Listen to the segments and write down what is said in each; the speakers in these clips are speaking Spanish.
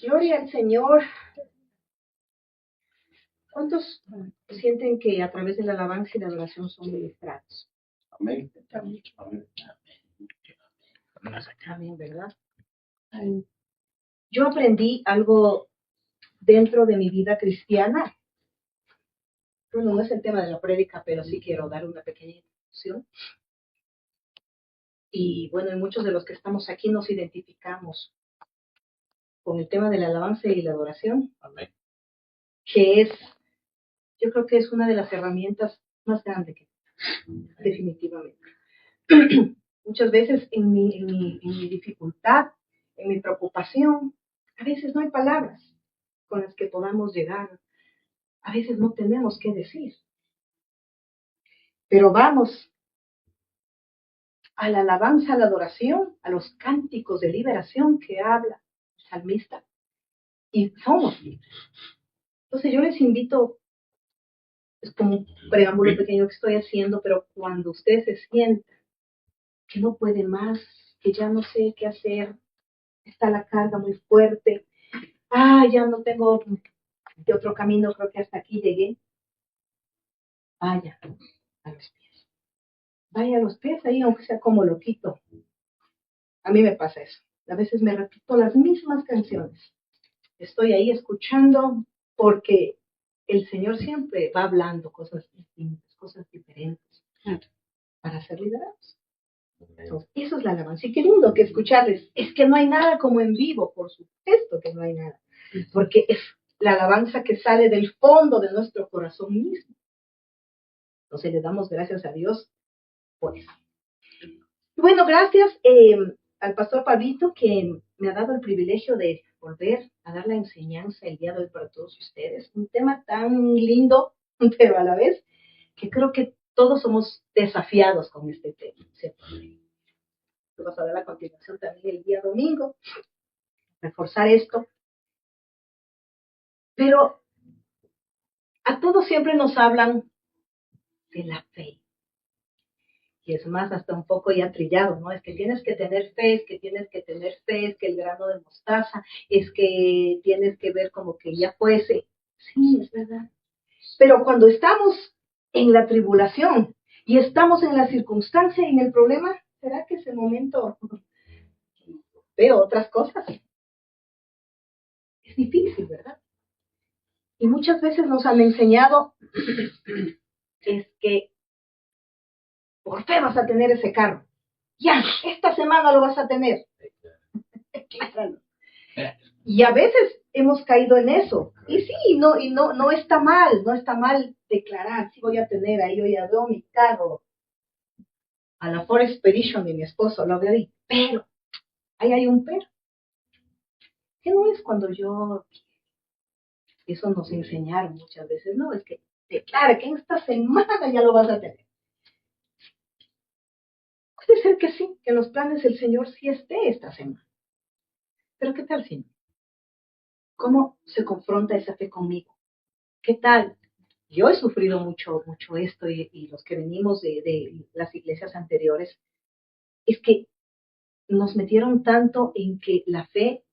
Gloria al Señor. ¿Cuántos sienten que a través de la alabanza y la adoración son ministrados? Amén. Amén. Amén, ¿verdad? Yo aprendí algo dentro de mi vida cristiana. Bueno, no es el tema de la prédica, pero sí quiero dar una pequeña introducción. Y bueno, y muchos de los que estamos aquí nos identificamos con el tema de la alabanza y la adoración. Amén. Que es, yo creo que es una de las herramientas más grandes que definitivamente. Muchas veces en mi dificultad, en mi preocupación, a veces no hay palabras con las que podamos llegar. A veces no tenemos qué decir. Pero vamos a la alabanza, a la adoración, a los cánticos de liberación que habla el salmista. Y somos libres. Entonces yo les invito, es como un preámbulo pequeño que estoy haciendo, pero cuando usted se sienta que no puede más, que ya no sé qué hacer, está la carga muy fuerte, ya no tengo de otro camino, creo que hasta aquí llegué, vaya a los pies. Vaya a los pies ahí, aunque sea como loquito. A mí me pasa eso. A veces me repito las mismas canciones. Estoy ahí escuchando porque el Señor siempre va hablando cosas distintas, cosas diferentes para ser liderados. Entonces, eso es la alabanza. Y qué lindo que escucharles. Es que no hay nada como en vivo, por supuesto que no hay nada. Porque es la alabanza que sale del fondo de nuestro corazón mismo. Entonces le damos gracias a Dios por eso. Bueno, gracias al pastor Pablito que me ha dado el privilegio de volver a dar la enseñanza el día de hoy para todos ustedes. Un tema tan lindo, pero a la vez que creo que todos somos desafiados con este tema, ¿cierto? Lo vas a ver a continuación también el día domingo, reforzar esto. Pero a todos siempre nos hablan de la fe. Y es más, hasta un poco ya trillado, ¿no? Es que tienes que tener fe, es que tienes que tener fe, es que el grano de mostaza, es que tienes que ver como que ya fuese. Sí, es verdad. Pero cuando estamos en la tribulación y estamos en la circunstancia y en el problema, ¿será que ese momento veo otras cosas? Es difícil, ¿verdad? Y muchas veces nos han enseñado es que por fe vas a tener ese carro. Ya, esta semana lo vas a tener. Claro. Y a veces hemos caído en eso. Y sí, no está mal, no está mal declarar, sí voy a tener ahí, yo ya veo mi carro. A la Ford Expedition de mi esposo, lo veo ahí. Pero, ahí hay un pero. Que no es cuando yo, eso nos enseñaron muchas veces, no, es que declara que esta semana ya lo vas a tener. Puede ser que sí, que en los planes del Señor sí esté esta semana. Pero ¿qué tal si no? ¿Cómo se confronta esa fe conmigo? ¿Qué tal? Yo he sufrido mucho esto y los que venimos de las iglesias anteriores, es que nos metieron tanto en que la fe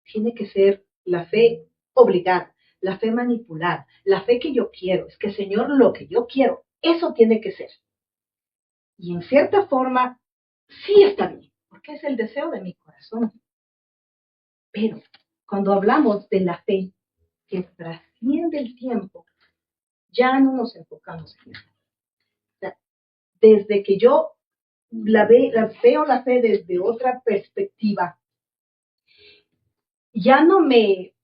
tiene que ser la fe obligada, la fe manipulada, la fe que yo quiero. Es que, Señor, lo que yo quiero, eso tiene que ser. Y en cierta forma, sí está bien, porque es el deseo de mi corazón. Pero cuando hablamos de la fe que trasciende el tiempo, ya no nos enfocamos en eso. O sea, desde que yo veo la fe desde otra perspectiva, ya no ni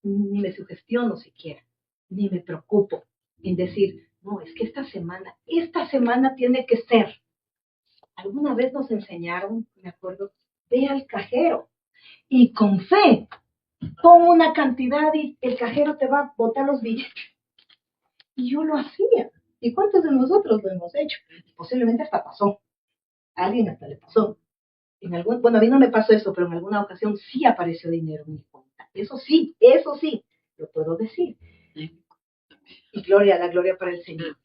me sugestiono siquiera, ni me preocupo en decir, no, es que esta semana tiene que ser. Alguna vez nos enseñaron, me acuerdo, ve al cajero y con fe pon una cantidad y el cajero te va a botar los billetes. Y yo lo hacía. ¿Y cuántos de nosotros lo hemos hecho? Posiblemente hasta pasó. A alguien hasta le pasó. Bueno, a mí no me pasó eso, pero en alguna ocasión sí apareció dinero en mi cuenta. Eso sí, lo puedo decir. Y la gloria para el Señor.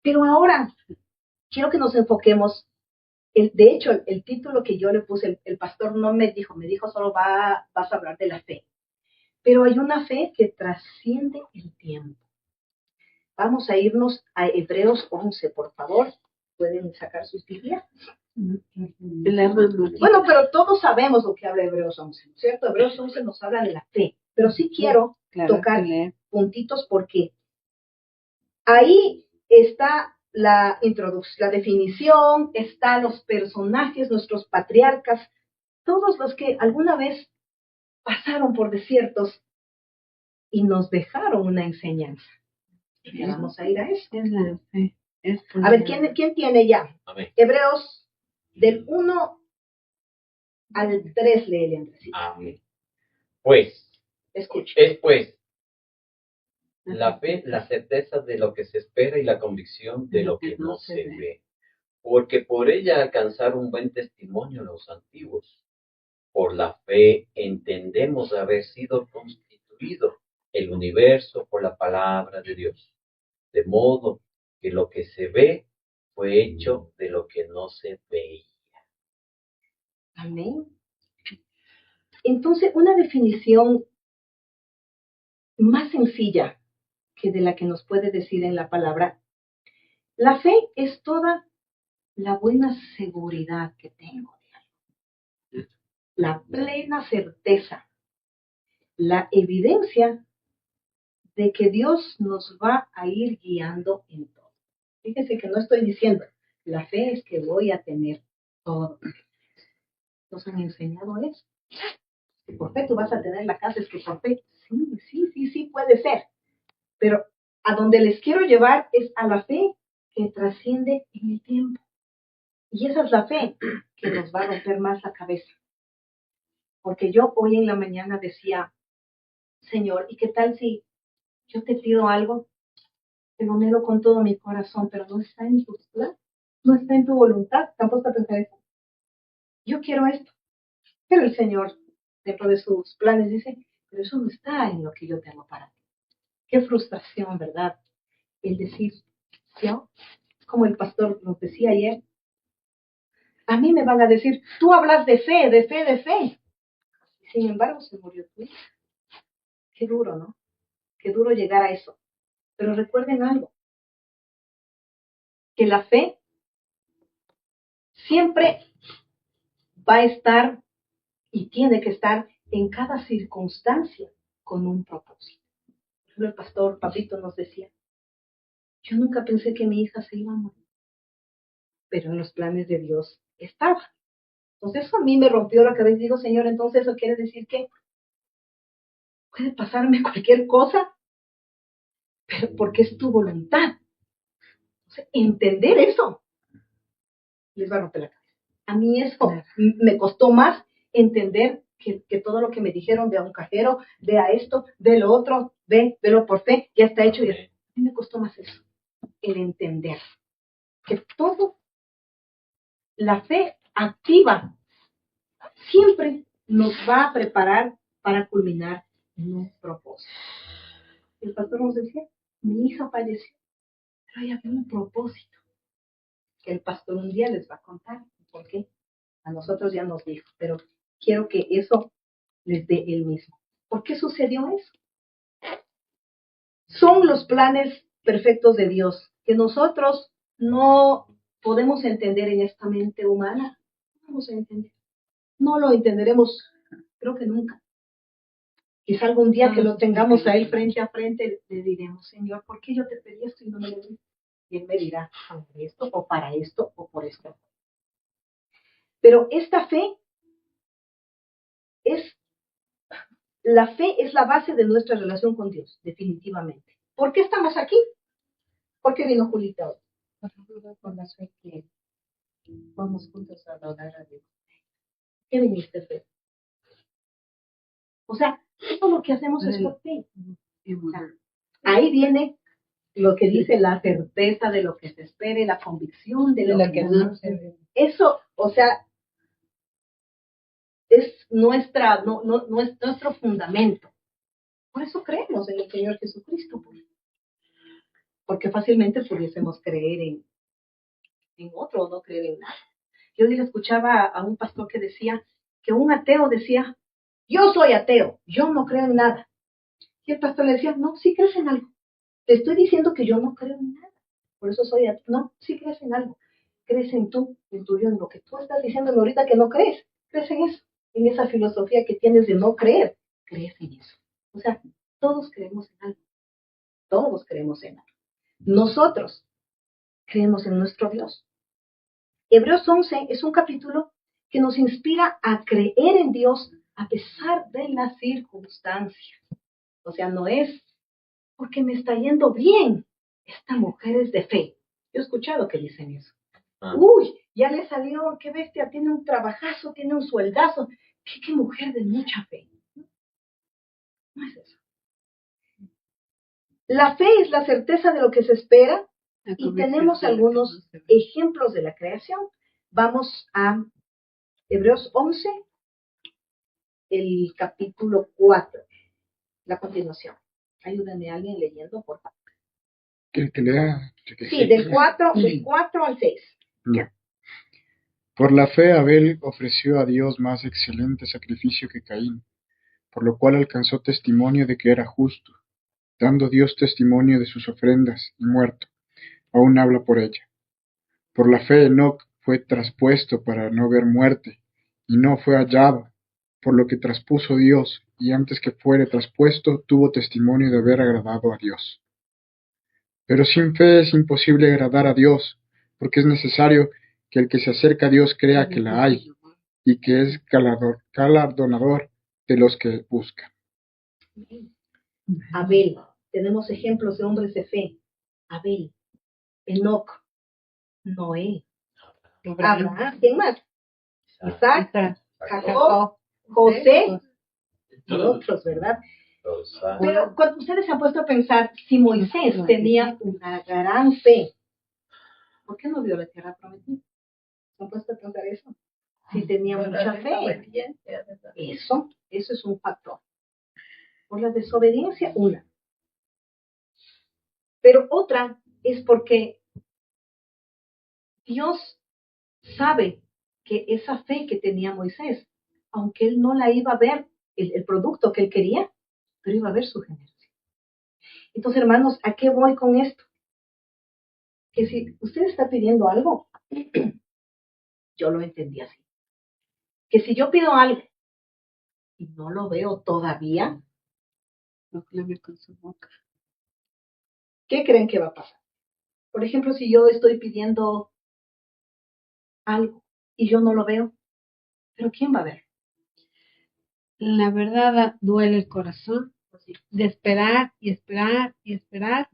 Pero ahora quiero que nos enfoquemos De hecho, el título que yo le puse, el pastor no me dijo solo vas a hablar de la fe. Pero hay una fe que trasciende el tiempo. Vamos a irnos a Hebreos 11, por favor. ¿Pueden sacar sus Biblias? Bueno, pero todos sabemos lo que habla Hebreos 11, ¿no es cierto? Hebreos 11 nos habla de la fe, pero sí quiero tocar puntitos porque ahí está la introducción, la definición, están los personajes, nuestros patriarcas, todos los que alguna vez pasaron por desiertos y nos dejaron una enseñanza. Y vamos a ir a eso. A ver, ¿quién tiene ya? Amén. Hebreos del 1 al 3, léele, Andresito. Amén. Pues, Escuche. es pues la fe, la certeza de lo que se espera y la convicción de lo que no se ve. Porque por ella alcanzaron buen testimonio los antiguos. Por la fe entendemos haber sido constituido el universo por la palabra de Dios. De modo que lo que se ve fue hecho de lo que no se veía. Amén. Entonces, una definición más sencilla que de la que nos puede decir en la palabra, la fe es toda la buena seguridad que tengo de algo, la plena certeza, la evidencia de que Dios nos va a ir guiando en todo. Fíjense que no estoy diciendo, la fe es que voy a tener todo. Nos han enseñado eso. Que por fe tú vas a tener la casa, es que por fe, sí, puede ser. Pero a donde les quiero llevar es a la fe que trasciende en el tiempo. Y esa es la fe que nos va a romper más la cabeza. Porque yo hoy en la mañana decía, Señor, ¿y qué tal si yo te pido algo? Te lo anhelo con todo mi corazón, pero no está en tu plan, no está en tu voluntad. ¿Tampoco te pensar eso? Yo quiero esto. Pero el Señor, dentro de sus planes, dice, pero eso no está en lo que yo tengo para ti. Qué frustración, ¿verdad? El decir, yo, como el pastor nos decía ayer, a mí me van a decir, tú hablas de fe, de fe, de fe. Sin embargo, se murió tu hija. Qué duro, ¿no? Qué duro llegar a eso. Pero recuerden algo, que la fe siempre va a estar y tiene que estar en cada circunstancia con un propósito. Por ejemplo, el pastor Pablito nos decía, yo nunca pensé que mi hija se iba a morir, pero en los planes de Dios estaba. Entonces eso a mí me rompió la cabeza y digo, Señor, entonces eso quiere decir que puede pasarme cualquier cosa, pero porque es tu voluntad. Entonces, entender eso les va a romper la cabeza. A mí eso me costó más entender que todo lo que me dijeron de a un cajero, de a esto, de lo otro, velo por fe, ya está hecho. A mí me costó más eso, el entender que todo, la fe activa, siempre nos va a preparar para culminar en un propósito. El pastor nos decía, mi hija falleció, pero ella había un propósito que el pastor un día les va a contar. ¿Por qué? A nosotros ya nos dijo, pero quiero que eso les dé él mismo. ¿Por qué sucedió eso? Son los planes perfectos de Dios que nosotros no podemos entender en esta mente humana. No vamos a entender. No lo entenderemos, creo que nunca. Quizá algún día que lo tengamos a él frente a frente, le diremos, Señor, ¿por qué yo te pedí esto y no me lo di? Y él me dirá, para esto, o para esto, o por esto. Pero esta fe la fe es la base de nuestra relación con Dios, definitivamente. ¿Por qué estamos aquí? ¿Por qué vino Julita hoy? Con la fe que vamos juntos a adorar a Dios. ¿Qué viniste, Fe? O sea, todo lo que hacemos es por fe. Ahí viene lo que dice la certeza de lo que se espere, la convicción de lo que no se ve. Eso, o sea, es no es nuestro fundamento. Por eso creemos en el Señor Jesucristo. Porque fácilmente pudiésemos creer en otro o no creer en nada. Yo le escuchaba a un pastor que decía que un ateo decía, yo soy ateo, yo no creo en nada. Y el pastor le decía, no, sí crees en algo. Te estoy diciendo que yo no creo en nada. Por eso soy ateo. No, sí crees en algo. Crees en tú, en tuyo, en lo que tú estás diciéndome ahorita que no crees. Crees en eso, en esa filosofía que tienes de no creer. Crees en eso. O sea, todos creemos en algo. Todos creemos en algo. Nosotros creemos en nuestro Dios. Hebreos 11 es un capítulo que nos inspira a creer en Dios a pesar de las circunstancias. O sea, no es porque me está yendo bien. Esta mujer es de fe. Yo he escuchado que dicen eso. Uy, ya le salió, qué bestia, tiene un trabajazo, tiene un sueldazo. Qué mujer de mucha fe. No es eso. La fe es la certeza de lo que se espera y tenemos algunos ejemplos de la creación. Vamos a Hebreos 11, el capítulo 4, la continuación. Ayúdame a alguien leyendo, por favor. Que lea. Sí, del 4 al 6. Ya. Por la fe Abel ofreció a Dios más excelente sacrificio que Caín, por lo cual alcanzó testimonio de que era justo, dando Dios testimonio de sus ofrendas, y muerto, aún habla por ella. Por la fe Enoc fue traspuesto para no ver muerte, y no fue hallado, por lo que traspuso Dios, y antes que fuere traspuesto tuvo testimonio de haber agradado a Dios. Pero sin fe es imposible agradar a Dios, porque es necesario que el que se acerca a Dios crea que la hay, y que es galardonador de los que buscan. Abel, tenemos ejemplos de hombres de fe. Abel, Enoc, Noé, Abraham, ¿quién más? Isaac, Jacob, José y otros, ¿verdad? Pero cuando ustedes se han puesto a pensar, si Moisés tenía una gran fe, ¿por qué no vio la tierra prometida? ¿Se han puesto a pensar eso? Si tenía mucha fe. Eso es un factor. Por la desobediencia, una. Pero otra es porque Dios sabe que esa fe que tenía Moisés, aunque él no la iba a ver, el producto que él quería, pero iba a ver su generación. Entonces, hermanos, ¿a qué voy con esto? Que si usted está pidiendo algo, yo lo entendí así. Que si yo pido algo y no lo veo todavía, No clame con su boca. ¿qué creen que va a pasar? Por ejemplo, si yo estoy pidiendo algo y yo no lo veo, ¿pero quién va a ver? La verdad duele el corazón de esperar y esperar y esperar,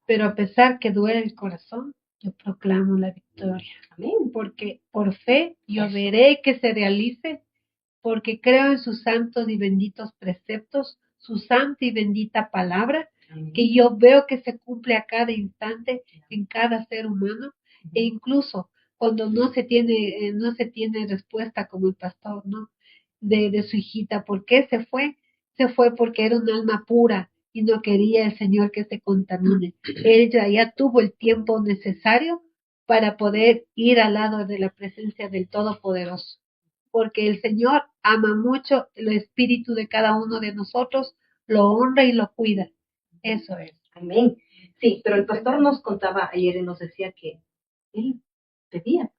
pero a pesar que duele el corazón, yo proclamo la victoria. Amén. Porque por fe yo veré que se realice, porque creo en sus santos y benditos preceptos, su santa y bendita palabra, que yo veo que se cumple a cada instante en cada ser humano, e incluso cuando no se tiene respuesta, como el pastor, ¿no? De su hijita, ¿por qué se fue? Se fue porque era un alma pura y no quería el Señor que se contamine. Ella ya tuvo el tiempo necesario para poder ir al lado de la presencia del Todopoderoso, porque el Señor ama mucho el espíritu de cada uno de nosotros, lo honra y lo cuida. Eso es. Amén. Sí, pero el pastor nos contaba ayer y nos decía que él pedía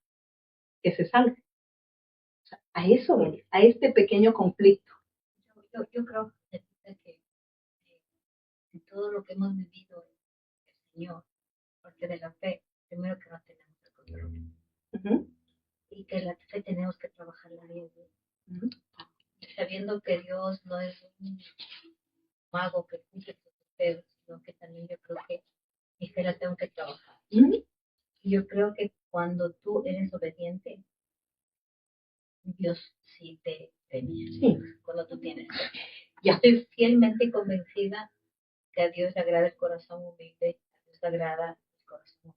que se salga. O sea, a eso, a este pequeño conflicto. Yo creo que en todo lo que hemos vivido el Señor, parte de la fe, primero que no tenemos el control. Y que la fe tenemos que trabajarla bien. Sabiendo que Dios no es un mago que cumple sus deseos, sino que también yo creo que mi fe la tengo que trabajar. Y yo creo que cuando tú eres obediente, Dios sí te premia. Sí. Cuando tú tienes fe. Ya estoy fielmente convencida que a Dios le agrada el corazón humilde, a Dios le agrada el corazón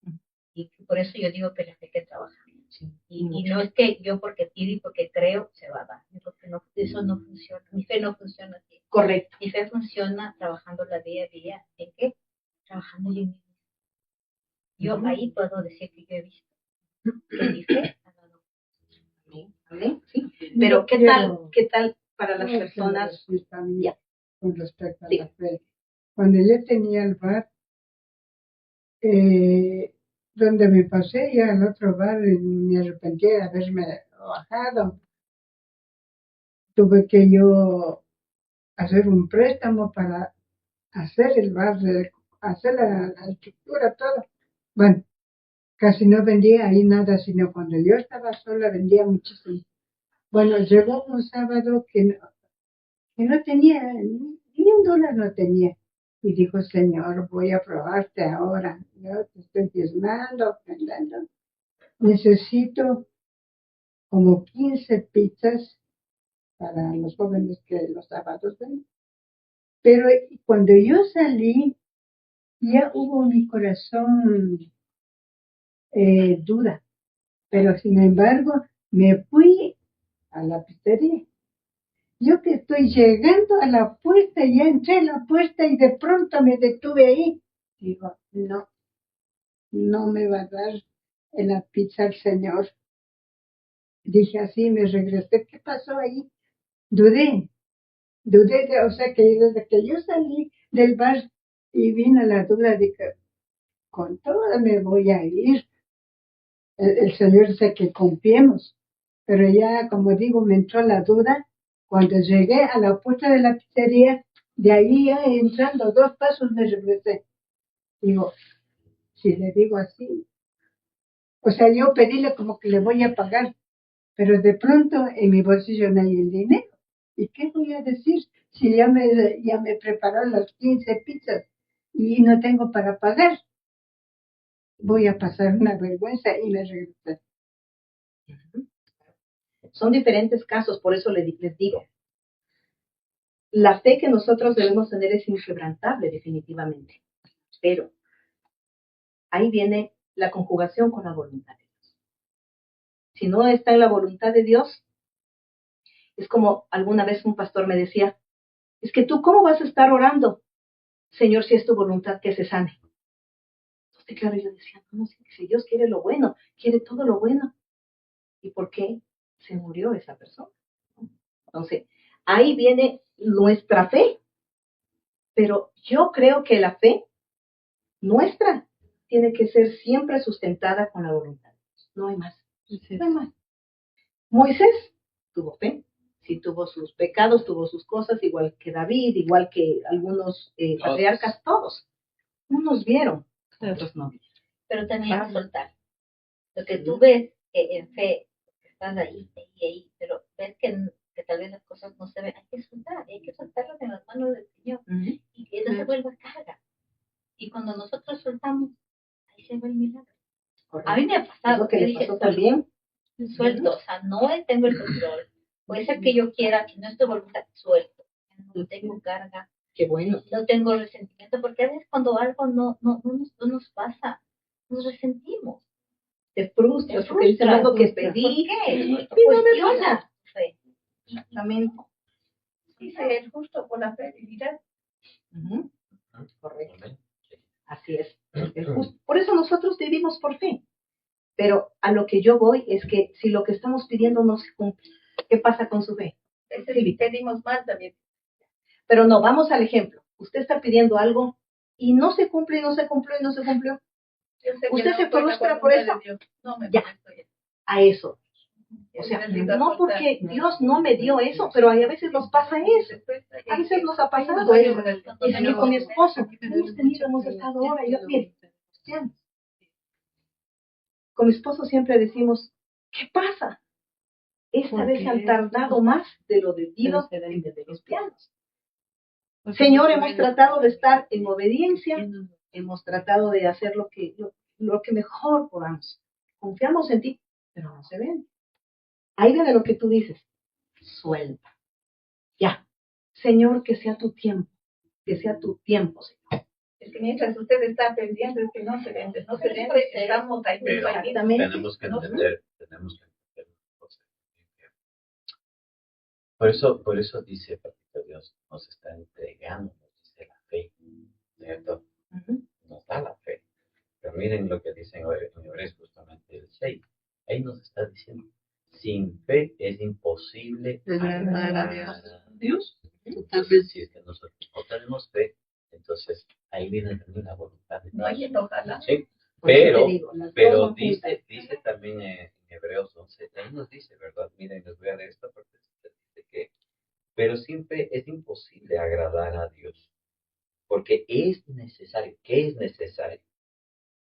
humilde. Y por eso yo digo que la fe hay que trabajar. Sí. Y no es que yo porque pido y porque creo se va a dar. Porque no, eso no funciona. Mi fe no funciona así. Correcto. Mi fe funciona trabajando la día a día. ¿En qué? Trabajando yo mismo. Yo ahí puedo decir que yo he visto. que mi fe ha dado. Amén. ¿Sí? Pero ¿qué tal para las Quiero personas? decir también Ya. con respecto a Sí. la fe. Cuando yo tenía el bar, donde me pasé ya al otro bar y me arrepentí de haberme bajado. Tuve que yo hacer un préstamo para hacer el bar, hacer la estructura, todo. Bueno, casi no vendía ahí nada, sino cuando yo estaba sola vendía muchísimo. Bueno, llegó un sábado que no tenía, ni un dólar no tenía. Y dijo, Señor, voy a probarte ahora. Yo te estoy diezmando, ofrendando. Necesito como 15 pizzas para los jóvenes que los sábados ven. Pero cuando yo salí, ya hubo mi corazón duda. Pero sin embargo, me fui a la pizzería. Yo que estoy llegando a la puerta, ya entré a la puerta y de pronto me detuve ahí. Digo, no me va a dar la pizza el Señor. Dije así, me regresé. ¿Qué pasó ahí? Dudé, o sea que desde que yo salí del bar y vino la duda, dije, con toda me voy a ir. El Señor dice que confiemos. Pero ya, como digo, me entró la duda. Cuando llegué a la puerta de la pizzería, de ahí ya entrando 2 pasos me regresé. Digo, si le digo así, o sea, yo pedíle como que le voy a pagar, pero de pronto en mi bolsillo no hay el dinero. ¿Y qué voy a decir si ya me prepararon las 15 pizzas y no tengo para pagar? Voy a pasar una vergüenza y me regresé. Son diferentes casos, por eso les digo. La fe que nosotros debemos tener es inquebrantable, definitivamente. Pero ahí viene la conjugación con la voluntad de Dios. Si no está en la voluntad de Dios, es como alguna vez un pastor me decía, es que tú, ¿cómo vas a estar orando, Señor, si es tu voluntad que se sane? Entonces, claro, yo decía, no, si Dios quiere lo bueno, quiere todo lo bueno. ¿Y por qué se murió esa persona? Entonces, ahí viene nuestra fe. Pero yo creo que la fe nuestra tiene que ser siempre sustentada con la voluntad. No hay más. No hay más. Moisés tuvo fe. Sí, tuvo sus pecados, tuvo sus cosas, igual que David, igual que algunos patriarcas, todos. Unos vieron, otros no vieron. Pero también soltar. Lo que tú ves en fe, estás ahí, pero ves que tal vez las cosas no se ven, hay que soltarlas en las manos del Señor. Y que no se vuelva carga. Y cuando nosotros soltamos, ahí se ve el milagro. Correcto. A mí me ha pasado que le pasó también. Suelto, o sea, no tengo el control. Puede ser que yo quiera, que no estoy voluntad, suelto. No tengo carga. Qué bueno. No tengo resentimiento, porque a veces cuando algo no nos pasa, nos resentimos. Te frustras porque dices algo que pedí. ¿Por qué? Y no me funciona. Exactamente. Dice el justo por la fe vivirá. Correcto. Así es. Por eso nosotros vivimos por fe. Pero a lo que yo voy es que si lo que estamos pidiendo no se cumple, ¿qué pasa con su fe? Sí, pedimos mal también. Pero no, vamos al ejemplo. Usted está pidiendo algo y no se cumple, y no se cumplió, y no se cumplió. ¿Usted se frustra por eso? No me ya, a eso. O sea, no porque Dios no me dio eso, pero a veces nos pasa eso. A veces nos ha pasado eso. Y aquí con mi esposo, hemos estado ahora, y yo, mire, con mi esposo siempre decimos, ¿qué pasa? Esta vez han tardado más de lo debido en vez de los pianos. Señor, hemos tratado de estar en obediencia, hemos tratado de hacer lo que mejor podamos. Confiamos en ti, pero no se ven. Ahí viene lo que tú dices, suelta. Ya, Señor, que sea tu tiempo, Señor. Es que mientras usted está perdiendo, es que no se vende, estamos ahí. Exactamente. Tenemos que entender una cosa. Por eso dice, Papito Dios, nos está entregando, nos dice la fe, ¿cierto? Nos da la fe. Pero miren lo que dice en Hebreos justamente el 6. diciendo, sin fe es imposible Agradar a agradar Dios. a Dios. Entonces, si es que nosotros no tenemos fe, entonces ahí viene también la voluntad de No hay Dios. que tocarla. Sí, Por eso te pero, digo, las dos pero son juntas. dice también en Hebreos 11, ahí nos dice, ¿verdad? Miren, les voy a leer esta parte, dice que, pero sin fe es imposible agradar a Dios, porque es necesario, ¿qué es necesario?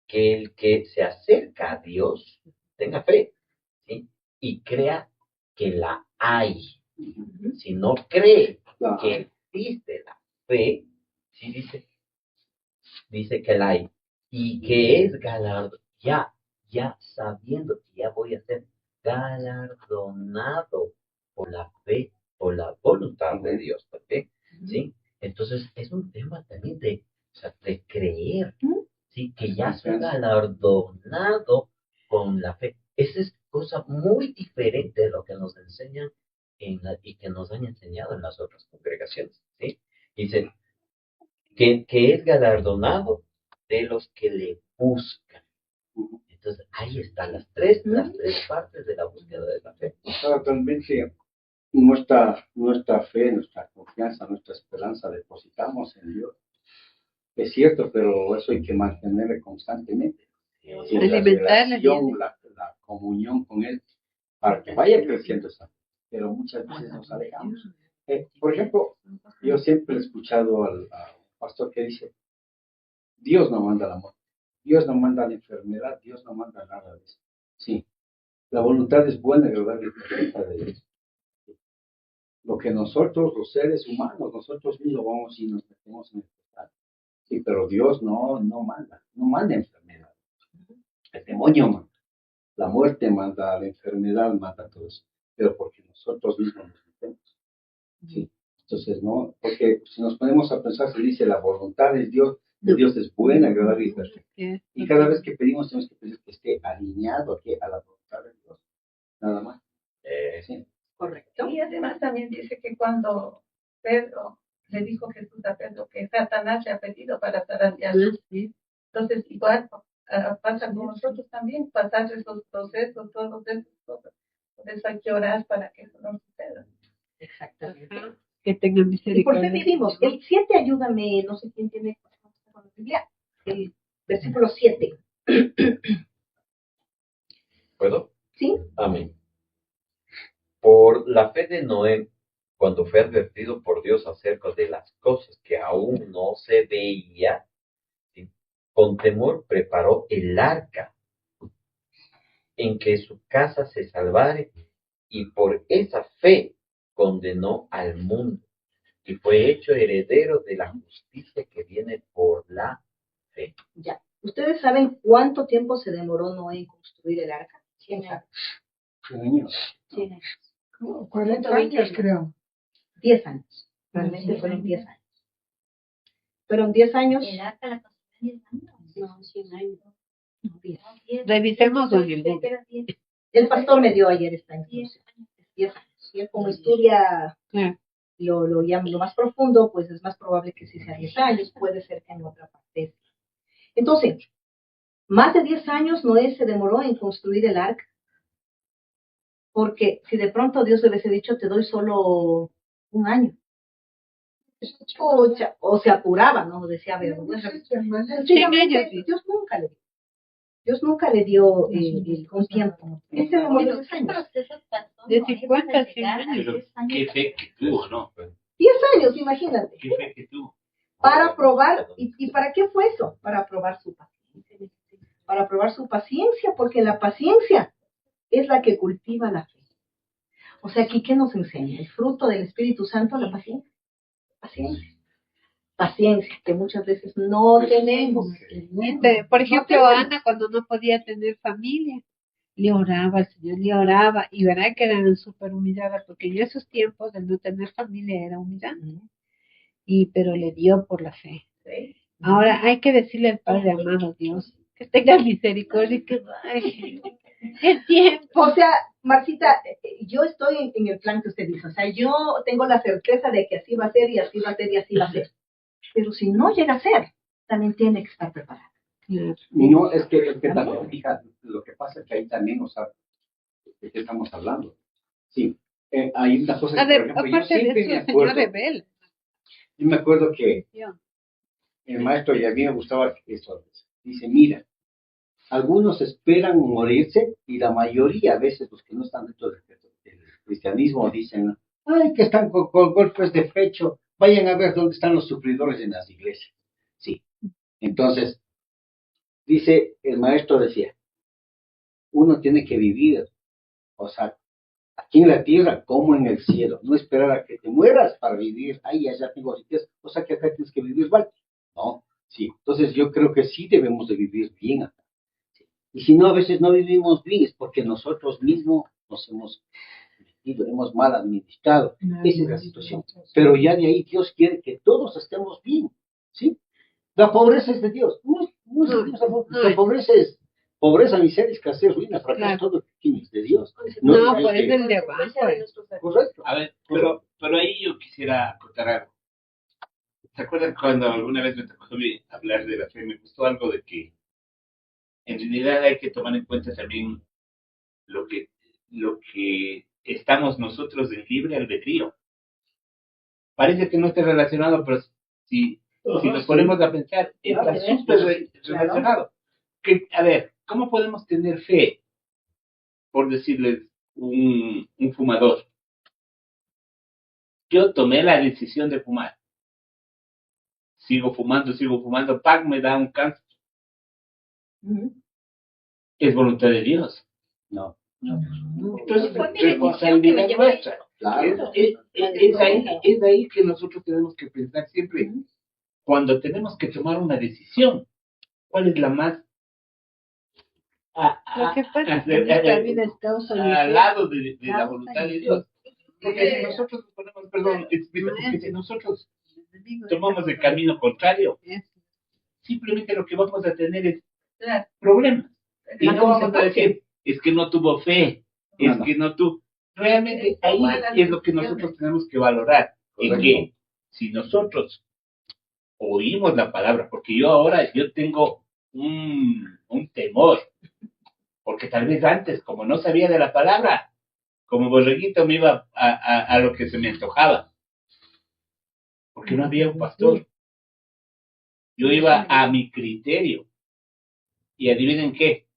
Que el que se acerca a Dios tenga fe, ¿sí? Y crea que la hay. Si no cree que existe la fe, sí dice que la hay. Y que es galardonado, ya sabiendo que ya voy a ser galardonado por la fe, por la voluntad de Dios también, ¿sí? Entonces es un tema también o sea, de creer, ¿sí? Que ya soy galardonado con la fe. Esa es cosa muy diferente de lo que nos enseñan y que nos han enseñado en las otras congregaciones, ¿sí? Dice que es galardonado de los que le buscan. Entonces, ahí están las tres partes de la búsqueda de la fe. Realmente nuestra fe, nuestra confianza, nuestra esperanza depositamos en Dios. Es cierto, pero eso hay que mantenerlo constantemente. Y la Alimentarla relación, bien. la comunión con Él, para que vaya creciendo esa fe. Pero muchas veces nos alejamos. Por ejemplo, yo siempre he escuchado al pastor que dice, Dios no manda la muerte, Dios no manda la enfermedad, Dios no manda nada de eso. Sí, la voluntad es buena, agradable y perfecta de Dios. Lo que nosotros, los seres humanos, nosotros mismos vamos y nos metemos en el pecado. Sí, pero Dios no manda enfermedad. El demonio manda, la muerte manda, la enfermedad manda todo eso. Pero porque nosotros mismos nos metemos. Sí. Entonces, no, porque si nos ponemos a pensar, se dice la voluntad de Dios es buena, agradable y perfecta. Y cada vez que pedimos, tenemos que pedir que esté alineado aquí a la voluntad de Dios. Nada más. Sí. Correcto. Y además también dice que cuando Pedro le dijo Jesús a Pedro que Satanás le ha pedido para zarandearlo. Entonces, igual pasa con nosotros también, pasar esos procesos, todos esos cosas. Por eso hay que orar para que eso no suceda. Exactamente. Que tenga ¿Y por misericordia. qué vivimos? El 7, ayúdame, no sé quién tiene con la Biblia. El versículo 7. ¿Puedo? ¿Sí? Amén. Por la fe de Noé, cuando fue advertido por Dios acerca de las cosas que aún no se veía, ¿sí? Con temor preparó el arca en que su casa se salvare, y por esa fe condenó al mundo y fue hecho heredero de la justicia que viene por la fe. Ya. ¿Ustedes saben cuánto tiempo se demoró Noé en construir el arca? 100 años. 100 años. 100 años. 40 años, creo. 10 años. Realmente fueron 10 años. Fueron 10 años. El arca la construyeron 10 años. No, 100 años. No, 10. Revisemos en el Google. El pastor me dio ayer esta información. 10 años. Y él como estudia lo más profundo, pues es más probable que sí sea 10 años. Puede ser que en otra parte. Entonces, más de 10 años Noé se demoró en construir el arca. Porque si de pronto Dios le hubiese dicho, te doy solo 1 año. O se apuraba, ¿no? Decía, a ver, sencillamente, Dios nunca le dio un tiempo. Este demoró 10 años. De 50 a 100 años. Pero qué fe que tuvo, ¿no? 10 años, imagínate. Qué fe que tuvo. Para probar, ¿y para qué fue eso? Para probar su paciencia. Para probar su paciencia, porque la paciencia es la que cultiva la fe. O sea, aquí, ¿qué nos enseña? El fruto del Espíritu Santo, la paciencia. Paciencia, que muchas veces no tenemos. Por ejemplo, Ana, cuando no podía tener familia, le oraba al Señor, le oraba, y verá que era súper humillada, porque en esos tiempos el no tener familia era humillante, pero le dio por la fe. Ahora hay que decirle al Padre amado, Dios, que tenga misericordia y que baje el tiempo. O sea, Marcita, yo estoy en el plan que usted dice, o sea, yo tengo la certeza de que así va a ser y así va a ser y así va a ser. Pero si no llega a ser, también tiene que estar preparado. No, es que también, fija, lo que pasa es que ahí también, o sea, ¿De qué estamos hablando? Sí. Hay una cosa que, por ejemplo, yo Aparte de siempre eso, me el Señor acuerdo, revela. yo me acuerdo que el maestro, y a mí me gustaba esto, dice, mira, algunos esperan morirse y la mayoría, a veces los que no están dentro del cristianismo, dicen, ay, que están con golpes de pecho, vayan a ver dónde están los sufridores en las iglesias. Sí. Entonces, dice, el maestro decía, uno tiene que vivir, o sea, aquí en la tierra como en el cielo, no esperar a que te mueras para vivir, ay, allá tengo riqueza, o sea que acá tienes que vivir mal. No, sí, entonces yo creo que sí debemos de vivir bien acá. Sí. Y si no, a veces no vivimos bien, es porque nosotros mismos nos hemos metido, hemos mal administrado. Esa es la situación. Pero ya de ahí Dios quiere que todos estemos bien, ¿sí? La pobreza es de Dios. La pobreza es pobreza, miseria, escasez, ruina, fracaso, todo es de Dios. No, es pues de- es el de abajo. Correcto. A ver, pero ahí yo quisiera acotar algo. ¿Se acuerdan cuando alguna vez me tocó a mí hablar de la fe? Me gustó algo de que en realidad hay que tomar en cuenta también lo que estamos nosotros en libre albedrío. Parece que no está relacionado, pero si nos ponemos a pensar, está súper relacionado. Que, a ver, ¿cómo podemos tener fe? Por decirles, un fumador. Yo tomé la decisión de fumar. Sigo fumando, ¡pam! Me da un cáncer. Es voluntad de Dios. No. Entonces, Fue mi decisión que me responsabilidad llevó a nuestra. eso. Claro. Es ahí que nosotros tenemos que pensar siempre. Cuando tenemos que tomar una decisión, ¿cuál es la más Lo que pasa es que nuestra vida es causa y al efecto. lado de la voluntad de Dios? Porque si nosotros nos ponemos, perdón, explico, porque si nosotros tomamos el camino contrario, simplemente lo que vamos a tener es problemas. Y no vamos a decir, es que no tuvo fe, es que no tuvo. Realmente ahí es lo que nosotros tenemos que valorar. En que si nosotros oímos la palabra, porque yo tengo un temor, porque tal vez antes, como no sabía de la palabra, como borreguito me iba a lo que se me antojaba, porque no había un pastor. Yo iba a mi criterio. Y adivinen qué,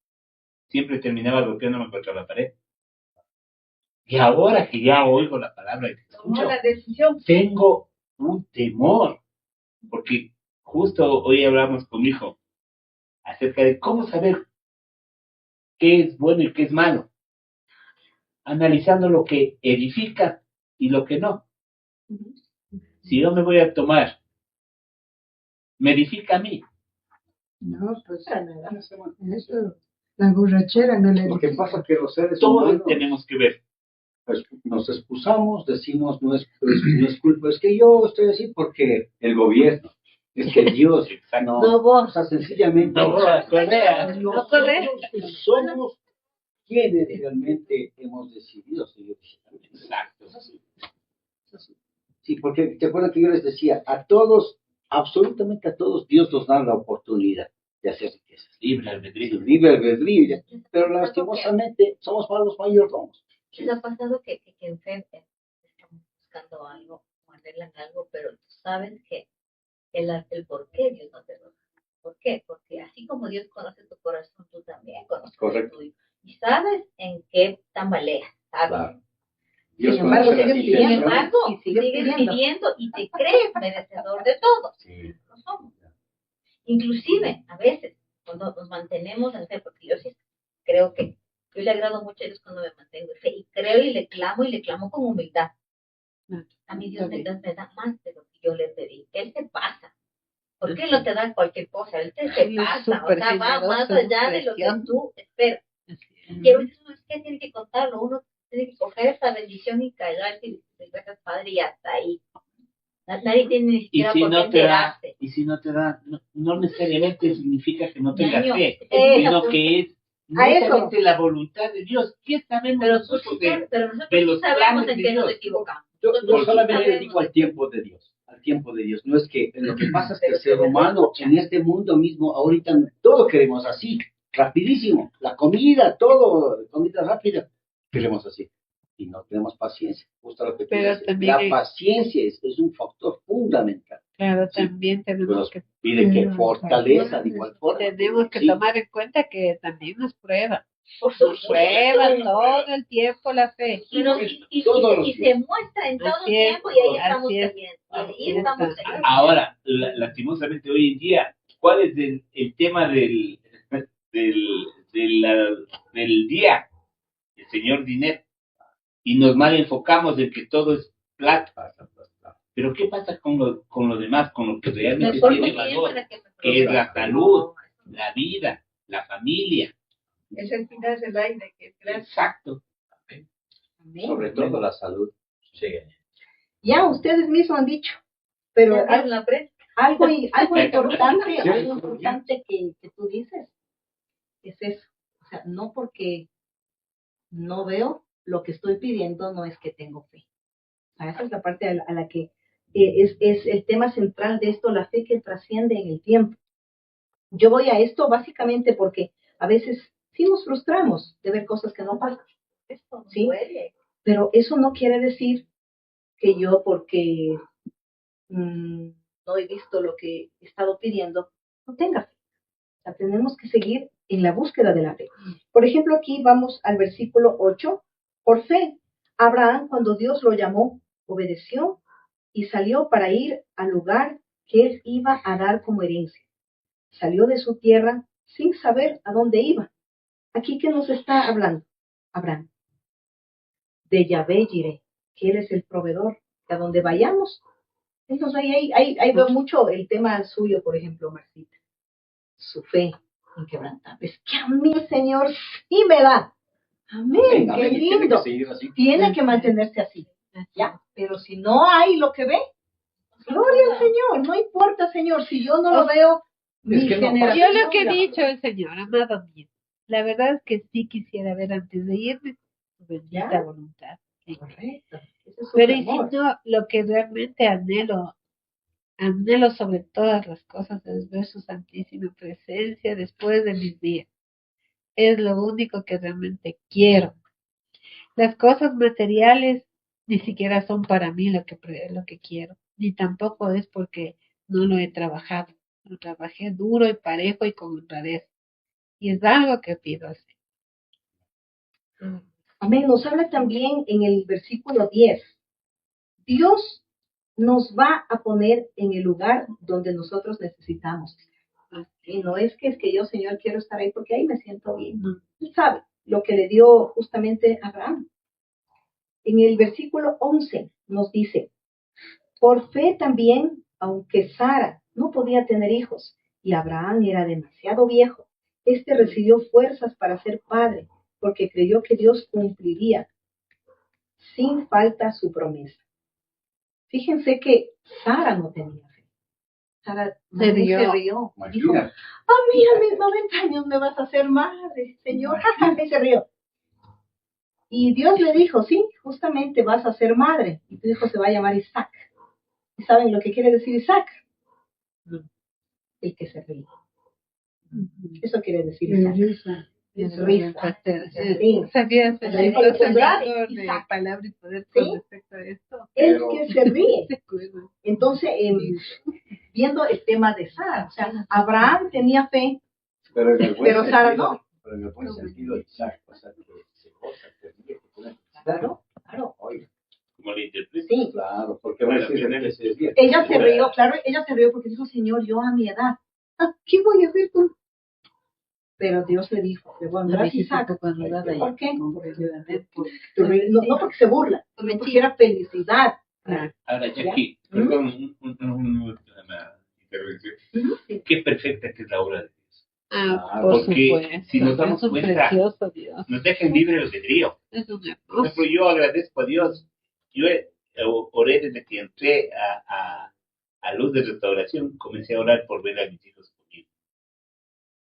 siempre terminaba golpeándome contra la pared. Y ahora que ya oigo la palabra y que escucho, tengo un temor. Porque justo hoy hablamos con mi hijo acerca de cómo saber qué es bueno y qué es malo. Analizando lo que edifica y lo que no. Si yo me voy a tomar, me edifica a mí. No, pues eso, la borrachera no le Lo que pasa es que los seres Todos humanos tenemos que ver. pues, nos excusamos, decimos no es culpa, es que yo estoy así porque el gobierno, es que Dios, Exacto. no, o sea, sencillamente No, Correa. nosotros somos quienes realmente hemos decidido seguir. Exacto. Es así. Sí, porque te acuerdas que yo les decía, a todos, absolutamente a todos, Dios nos da la oportunidad de hacer riquezas. Libre albedrío. Libre albedrío, ya. Pero lastimosamente somos malos mayordomos. ¿Les ha pasado que enfermen? Están buscando algo, o arreglan algo, pero tú sabes que el por qué Dios no te lo da. ¿Por qué? Porque así como Dios conoce tu corazón, tú también conoces el tuyo. Y sabes en qué tambaleas, ¿sabes? Claro. Dios Sin embargo, conoce las siguen Sin pidiendo. intenciones. embargo, Y sigues sigues pidiendo. pidiendo y te crees merecedor de todo. Sí. No somos. Inclusive, a veces, cuando nos mantenemos en fe, porque yo sí creo que yo le agrado mucho a Dios cuando me mantengo en fe, y creo y le clamo con humildad. A mí Dios me da más de lo que yo le pedí. Él te pasa. ¿Por qué no te da cualquier cosa? Él te Él es pasa. O súper sea, va más generoso, allá de lo que precioso. tú esperas. Y a veces uno es que tiene que contarlo, uno tiene que coger esa bendición y callarse y decir, gracias Padre, y hasta ahí. Nadie tiene ni Y siquiera si por qué no te da, enterarse. no necesariamente significa que no tengas Ñaño, fe, esa sino cosa. que es A eso. netamente la voluntad de Dios. ¿Qué sabemos Pero nosotros nosotros de los sabemos planes en de qué nos Dios? equivocamos. Yo Nosotros solamente sabemos. digo al tiempo de Dios, al tiempo de Dios. No es que lo que pasa es que Pero el ser que humano escucha. en este mundo mismo, ahorita todo queremos así, rapidísimo. La comida, todo, comida rápida. queremos así. Y no tenemos paciencia. Justo lo que tú Pero dices. también La paciencia es un factor fundamental. claro, Sí. también tenemos Pero que pide que fortaleza de igual forma. tenemos que Sí. tomar en cuenta que también nos prueba. Por Nos supuesto. prueba todo el tiempo la fe. Y se muestra en todo el Así es, tiempo y ahí estamos así es. teniendo. Y ahí estamos teniendo. Ahora, lastimosamente hoy en día, ¿cuál es el tema del día? El señor dinero. Y nos mal enfocamos en que todo es plata. Pero ¿qué pasa con lo demás, con lo que realmente Mejor tiene bien valor? para que me Que es pruebe. la salud, la vida, la familia. Es respirar el aire que es gratis. Exacto. Sobre todo la salud. Sí. Ya ustedes mismos han dicho, pero Ya vieron la prensa. algo importante que tú dices es eso. O sea, no porque no veo lo que estoy pidiendo, no es que tengo fe. O sea, esa es la parte a la que es el tema central de esto, la fe que trasciende en el tiempo. Yo voy a esto básicamente porque a veces sí nos frustramos de ver cosas que no pasan. Esto ¿Sí? duele. Pero eso no quiere decir que yo, porque no he visto lo que he estado pidiendo, no tenga fe. O sea, tenemos que seguir en la búsqueda de la fe. Por ejemplo, aquí vamos al versículo 8. Por fe, Abraham, cuando Dios lo llamó, obedeció y salió para ir al lugar que él iba a dar como herencia. Salió de su tierra sin saber a dónde iba. Aquí, ¿qué nos está hablando Abraham? De Yahvé Jireh, que él es el proveedor, que a donde vayamos. Entonces ahí veo mucho el tema suyo, por ejemplo, Marcita. Su fe inquebrantable. Es que a mí el Señor sí me da. Amén, qué Amén. lindo. Tiene que seguir así. Tiene que mantenerse así. ¿Ya? Pero si no hay lo que ve, gloria al Señor. No importa, Señor, si yo no lo veo, mi que no generación. Yo lo que he dicho el Señor, amado mío, la verdad es que sí quisiera ver antes de irme su bendita ¿Ya? voluntad. Sí. Correcto. Ese es su Pero y si clamor. no, lo que realmente anhelo sobre todas las cosas es ver su santísima presencia después de mis días. Es lo único que realmente quiero. Las cosas materiales ni siquiera son para mí lo que quiero, ni tampoco es porque no lo he trabajado. Lo trabajé duro y parejo y con honradez. Y es algo que pido al Señor. Amén. Nos habla también en el versículo 10. Dios nos va a poner en el lugar donde nosotros necesitamos. Y no es que yo, Señor, quiero estar ahí porque ahí me siento bien. Él sabe lo que le dio justamente a Abraham. En el versículo 11 nos dice, por fe también, aunque Sara no podía tener hijos y Abraham era demasiado viejo, este recibió fuerzas para ser padre porque creyó que Dios cumpliría sin falta su promesa. Fíjense que Sara no tenía fe. Sara Se rió. se rió. Dijo, Imagínate. a mí a mis 90 años me vas a hacer madre, Señor. Y se rió. Y Dios le dijo, sí, justamente vas a ser madre. Y tu hijo se va a llamar Isaac. ¿Y saben lo que quiere decir Isaac? El que se ríe. Eso quiere decir Isaac. Es risa. Sí. ¿Sabías El el hijo de sembrar, de Isaac. palabra y poder Sí. con respecto a esto? El que se ríe. ¿Se acuerdan? Entonces, viendo el tema de Sara, o sea, Abraham tenía fe, Pero en el buen pero Sara sentido, no. Pero en el buen sentido, Isaac, o sea, que se goza, que ríe, que tiene Claro, claro. Oye, Como le interpreto. Sí. claro, porque va a decir que se ríe. Ella se rió, claro, ella se rió porque dijo, Señor, yo a mi edad, ¿qué voy a hacer tú? Pero Dios le dijo, le pondrás Isaac. ¿Por qué? No porque se burla, sino porque era felicidad. Ahora, Jackie, perdón, una intervención. Qué perfecta que es la obra de Dios. Por Porque supuesto. si nos damos Es un cuenta, precioso Dios. nos dejan libre albedrío. Es un Por hermoso. ejemplo, yo agradezco a Dios. Yo oré desde que entré a Luz de Restauración, comencé a orar por ver a mis hijos conmigo.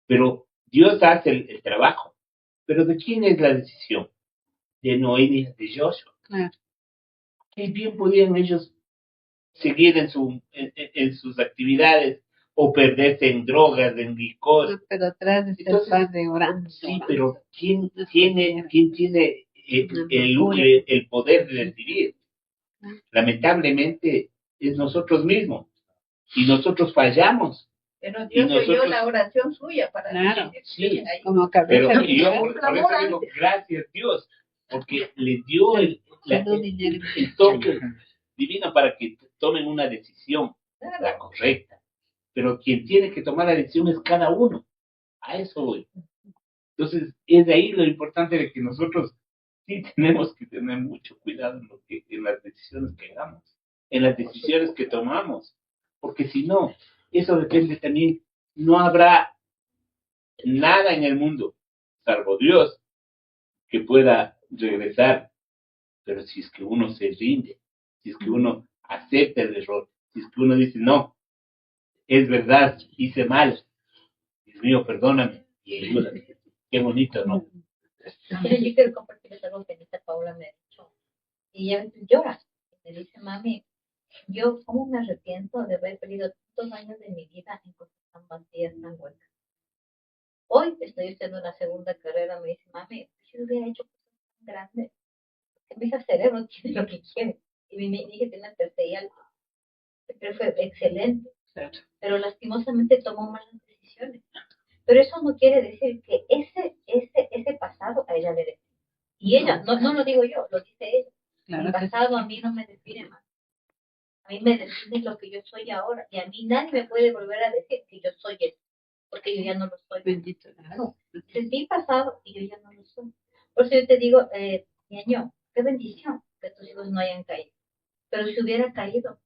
Pero Dios hace el trabajo. Pero ¿de quién es la decisión? De Noemi, de Joshua. Claro. Qué bien podían ellos seguir en sus actividades o perderse en drogas, en licor. Pero atrás de ser Entonces, padre orando. Sí, pero ¿quién tiene el poder de decidir. Lamentablemente es nosotros mismos y nosotros fallamos. Pero Dios oyó la oración suya para Claro, sí, como pero cabeza. yo por eso digo gracias Dios, porque le dio el toque divino para que tomen una decisión, la correcta. Pero quien tiene que tomar la decisión es cada uno. A eso voy. Entonces, es de ahí lo importante de que nosotros sí tenemos que tener mucho cuidado en las decisiones que hagamos, en las decisiones que tomamos, porque si no, eso depende también, no habrá nada en el mundo, salvo Dios, que pueda regresar, pero si es que uno se rinde, si es que uno acepta el error, si es que uno dice, no, es verdad, hice mal, Dios mío, perdóname, y ayúdame. Qué bonito, ¿no? Mira, yo quiero compartirles algo que Anita Paula me ha dicho. Y ella llora. Me dice, mami, yo cómo me arrepiento de haber perdido tantos años de mi vida en cosas tan vacías, tan buenas. Hoy estoy haciendo una segunda carrera, me dice, mami, si hubiera hecho cosas tan grandes, que mi hija cerebro tiene lo que quiere. Y mi hija tiene tercer y alto. Pero fue excelente. Pero lastimosamente tomó malas decisiones. Pero eso no quiere decir que ese pasado a ella le define. Y ella, no lo digo yo, lo dice ella. Claro, mi pasado a mí no me define más. A mí me define lo que yo soy ahora. Y a mí nadie me puede volver a decir que yo soy eso. Porque yo ya no lo soy. Bendito. Claro. Es mi pasado y yo ya no lo soy. Por eso yo te digo, niño, qué bendición que tus hijos no hayan caído. Pero si hubiera caído,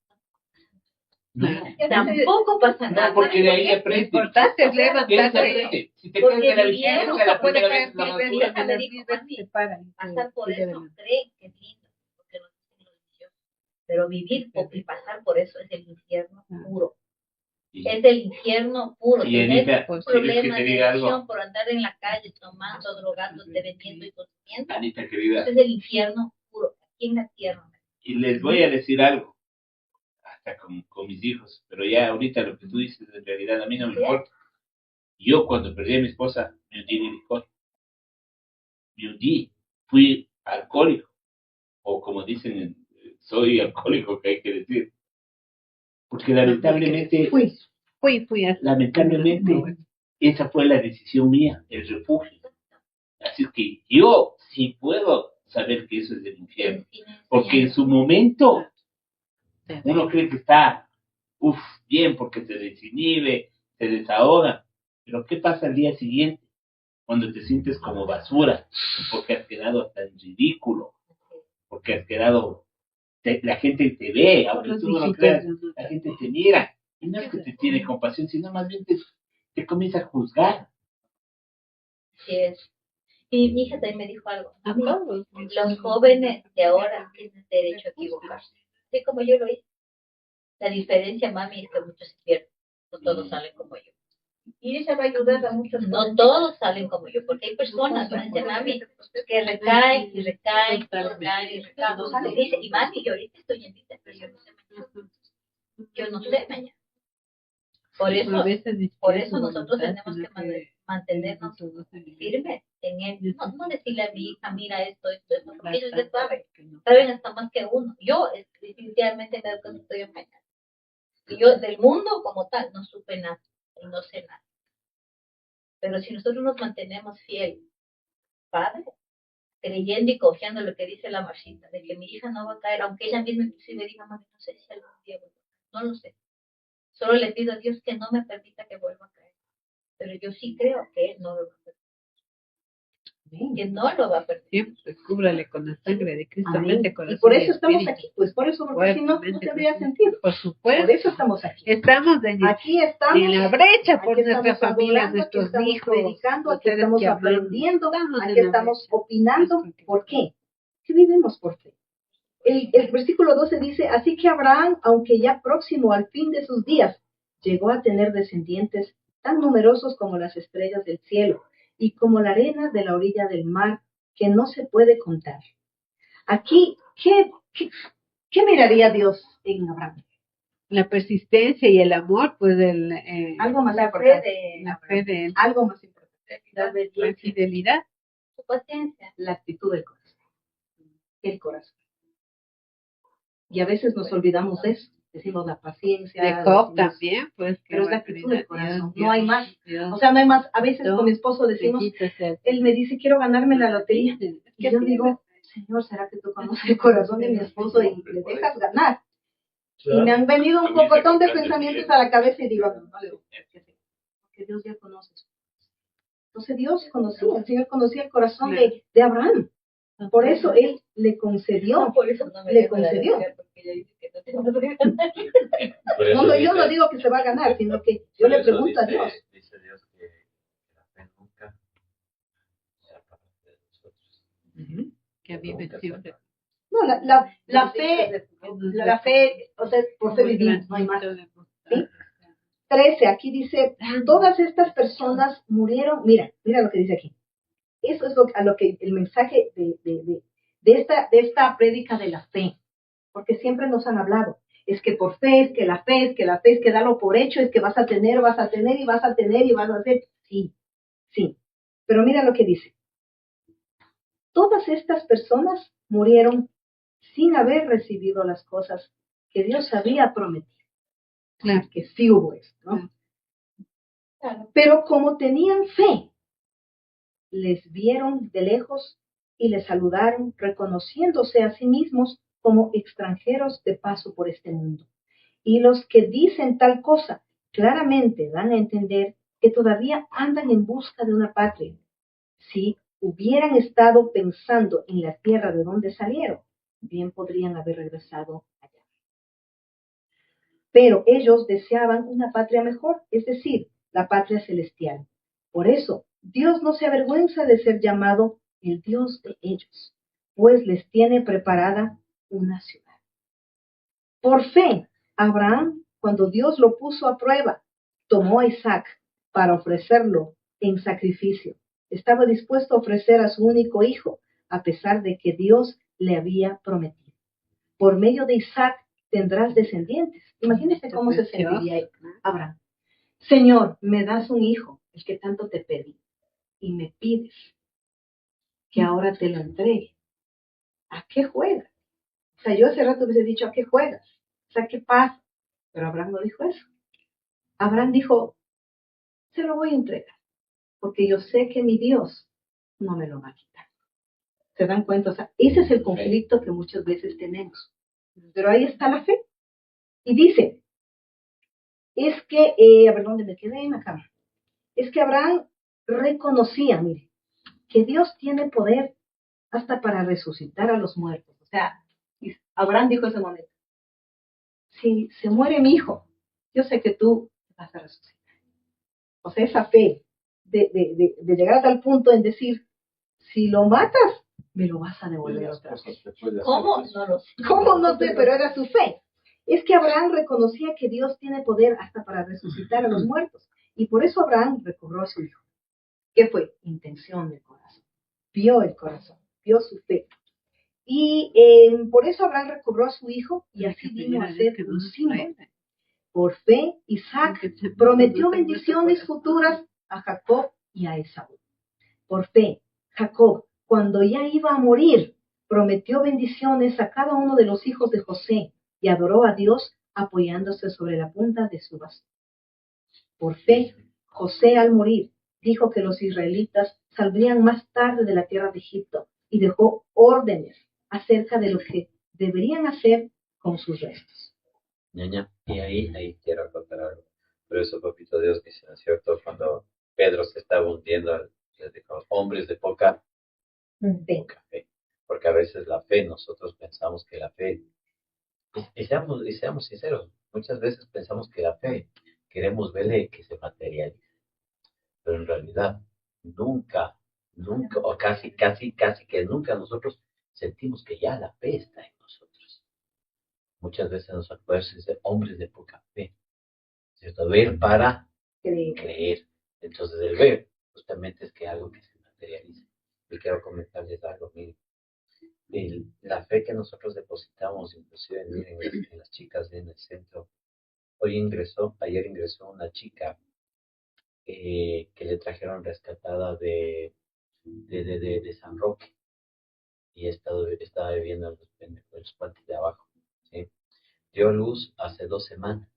no, tampoco pasa nada. No, porque de ahí aprende. Lo importante es levantarse. Si te quedas de la visión, se la puede primera vez caer la mil basura. veces, me dijo, pasar por eso, cree que es lindo, porque no es ilusión. Pero vivir y pasar por eso es el infierno puro. Es el infierno puro. Y Anita, un problema que te de diga adicción algo. por andar en la calle tomando, drogándote, vendiendo y consumiendo. Anita, querida. Ese es el infierno puro, aquí en la tierra. Y les voy a decir algo. Hasta con mis hijos, pero ya ahorita lo que tú dices en realidad a mí no me importa. Yo cuando perdí a mi esposa me hundí en el licor, me hundí, fui alcohólico, o como dicen, soy alcohólico, que hay que decir, porque lamentablemente, lamentablemente esa fue la decisión mía, el refugio. Así que yo sí puedo saber que eso es el infierno, porque en su momento uno cree que está bien porque se desinhibe, se desahoga. Pero ¿qué pasa al día siguiente? Cuando te sientes como basura, porque has quedado hasta en ridículo, porque has quedado, la gente te ve, aunque tú no lo creas, la gente te mira, y no es que te tiene compasión, sino más bien te comienza a juzgar. Así es. Y mi hija también me dijo algo. Los jóvenes de ahora tienen derecho a equivocarse, así como yo lo hice. La diferencia, mami, es que muchos se pierden. No todos salen como yo. Y ella va a ayudar a muchos. No todos salen como yo, porque hay personas, ¿no? Mami, que recaen y recaen, y dice, y mami, yo ahorita estoy en vida, pero yo no sé mañana. Yo no sé mañana. Por eso nosotros tenemos que mantenernos firmes en él. No decirle a mi hija, mira esto, porque ellos ya saben hasta más que uno. Yo definitivamente me que no estoy en mañana. Y yo del mundo como tal no supe nada y no sé nada. Pero si nosotros nos mantenemos fieles, Padre, creyendo y confiando en lo que dice la Marcita, de que mi hija no va a caer, aunque ella misma inclusive diga, mami, no sé si algún día vuelva a caer, no lo sé. Solo le pido a Dios que no me permita que vuelva a caer. Pero yo sí creo que Él no lo va a permitir. Que no lo va a permitir. Cúbrale con la sangre de Cristo. Y por eso estamos aquí, pues por eso, porque si no, no tendría sentido. Por supuesto. Por eso estamos aquí. Estamos aquí estamos en la brecha por nuestra familia, nuestros hijos. Aquí estamos predicando, aquí estamos aprendiendo, aquí estamos opinando. ¿Por qué? Que vivimos por fe. El versículo 12 dice, así que Abraham, aunque ya próximo al fin de sus días, llegó a tener descendientes tan numerosos como las estrellas del cielo y como la arena de la orilla del mar, que no se puede contar. Aquí, ¿qué miraría Dios en Abraham? La persistencia y el amor, pues algo más importante. La fe de él. Algo más importante. La fidelidad. Su paciencia. La actitud del corazón. el corazón. Y a veces nos olvidamos de eso. Decimos la paciencia. De Cobb decimos, también, pues. pero es la actitud del corazón. No hay más. O sea, no hay más. A veces con mi esposo decimos, él me dice, quiero ganarme la lotería. Y yo digo, Señor, ¿será que tú conoces el corazón de mi esposo y le dejas ganar? Y me han venido un pocotón de pensamientos a la cabeza y digo, no le voy a decir, porque Dios ya conoce. Entonces Dios conocía, el Señor conocía el corazón de Abraham. Por eso Él le concedió, le concedió. No, yo no digo que se va a ganar, sino que yo le pregunto a Dios. Dice Dios que la fe nunca se aparta de nosotros. Que vive siempre. No, la fe, o sea, por fe vivimos, no hay más. ¿Sí? 13, aquí dice, todas estas personas murieron, mira lo que dice aquí. Eso es a lo que el mensaje de esta prédica de la fe, porque siempre nos han hablado, es que por fe, es que la fe, es que la fe, es que dalo por hecho, es que vas a tener y vas a tener y vas a hacer, sí, pero mira lo que dice, todas estas personas murieron sin haber recibido las cosas que Dios había prometido. Claro que sí hubo esto, ¿no? Claro. Pero como tenían fe, les vieron de lejos y les saludaron, reconociéndose a sí mismos como extranjeros de paso por este mundo. Y los que dicen tal cosa claramente dan a entender que todavía andan en busca de una patria. Si hubieran estado pensando en la tierra de donde salieron, bien podrían haber regresado allá. Pero ellos deseaban una patria mejor, es decir, la patria celestial. Por eso, Dios no se avergüenza de ser llamado el Dios de ellos, pues les tiene preparada una ciudad. Por fe, Abraham, cuando Dios lo puso a prueba, tomó a Isaac para ofrecerlo en sacrificio. Estaba dispuesto a ofrecer a su único hijo, a pesar de que Dios le había prometido. Por medio de Isaac tendrás descendientes. Imagínese cómo se sentiría Abraham. Señor, me das un hijo, el que tanto te pedí, y me pides que ahora te lo entregue. ¿A qué juegas? O sea, yo hace rato hubiese dicho, ¿a qué juegas? O sea, ¿qué pasa? Pero Abraham no dijo eso. Abraham dijo, se lo voy a entregar, porque yo sé que mi Dios no me lo va a quitar. ¿Se dan cuenta? O sea, ese es el conflicto que muchas veces tenemos. Pero ahí está la fe. Y dice, es que, a ver, ¿dónde me quedé en la cama? Es que Abraham reconocía, mire, que Dios tiene poder hasta para resucitar a los muertos. O sea, Abraham dijo ese momento, si se muere mi hijo, yo sé que tú vas a resucitar. O sea, esa fe de llegar a tal punto en decir, si lo matas, me lo vas a devolver otra vez. ¿Cómo? No lo sé. ¿Cómo? No sé, pero era su fe. Es que Abraham reconocía que Dios tiene poder hasta para resucitar a los muertos. Y por eso Abraham recobró a su hijo. ¿Qué fue? Intención del corazón. Vio el corazón, vio su fe. Y por eso Abraham recobró a su hijo y así vino a ser un símbolo. Por fe, Isaac prometió bendiciones futuras a Jacob y a Esaú. Por fe, Jacob, cuando ya iba a morir, prometió bendiciones a cada uno de los hijos de José y adoró a Dios apoyándose sobre la punta de su bastón. Por fe, José al morir dijo que los israelitas saldrían más tarde de la tierra de Egipto y dejó órdenes acerca de lo que deberían hacer con sus restos. Ñaña, y ahí quiero contar algo. Por eso, papito Dios dice, ¿no es cierto? Cuando Pedro se estaba hundiendo, les dijo, hombres de poca fe. Porque a veces la fe, nosotros pensamos que la fe, y seamos sinceros, muchas veces pensamos que la fe, queremos verle que se materialice. Pero en realidad, nunca, o casi que nunca nosotros sentimos que ya la fe está en nosotros. Muchas veces nos acuerdan de hombres de poca fe, ¿cierto? Ver para creer. Entonces, el ver justamente es que algo que se materialice. Y quiero comentarles algo, miren. La fe que nosotros depositamos, inclusive, miren, en las chicas en el centro. Ayer ingresó una chica que le trajeron rescatada de San Roque. y estaba viviendo en los cuartos de abajo. ¿Sí? Dio luz hace 2 semanas.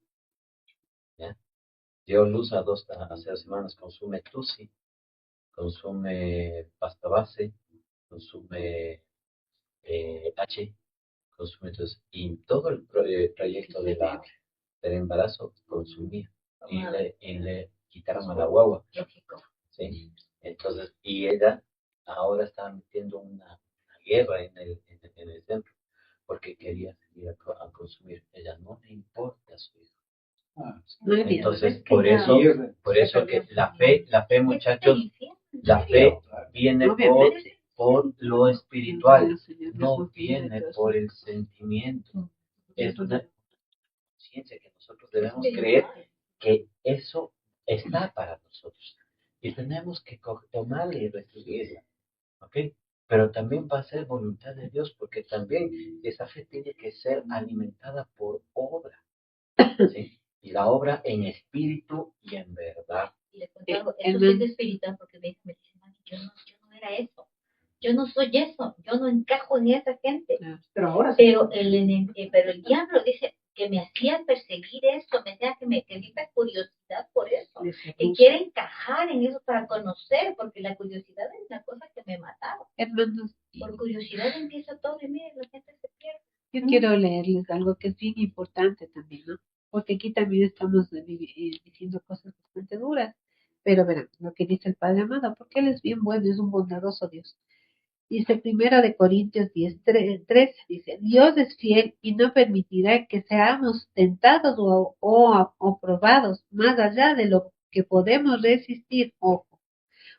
¿Ya? Dio luz hace 2 semanas. Consume TUSI, consume pasta base, consume H, consume entonces, y todo el trayecto del embarazo consumía y le quitaron a la guagua. ¿Sí? Entonces, y ella ahora está metiendo una guerra en el centro porque quería seguir a consumir. Ella no le importa a su hijo. Entonces, por eso que la fe, muchachos, la fe viene por lo espiritual, no viene por el sentimiento. Es una conciencia que nosotros debemos creer que eso está para nosotros. Y tenemos que tomarla y recibirla. ¿Ok? Pero también va a ser voluntad de Dios, porque también esa fe tiene que ser alimentada por obra. ¿Sí? Y la obra en espíritu y en verdad. Y le cuento algo, eso sí es espiritual, porque me dice, mami, yo no era eso. Yo no soy eso, yo no encajo en esa gente. Pero ahora pero el diablo dice que me hacía perseguir eso, me hacía que viva curiosidad por eso. Y quiere encajar en eso para conocer, porque la curiosidad es una cosa que me mataba. Hermanos, Por curiosidad empieza todo y miren, la gente se pierde. yo quiero leerles algo que es bien importante también, ¿no? Porque aquí también estamos diciendo cosas bastante duras. Pero verán lo que dice el Padre amado, porque Él es bien bueno, es un bondadoso Dios. Dice 1 Corintios 10:13, dice, Dios es fiel y no permitirá que seamos tentados o probados más allá de lo que podemos resistir. Ojo,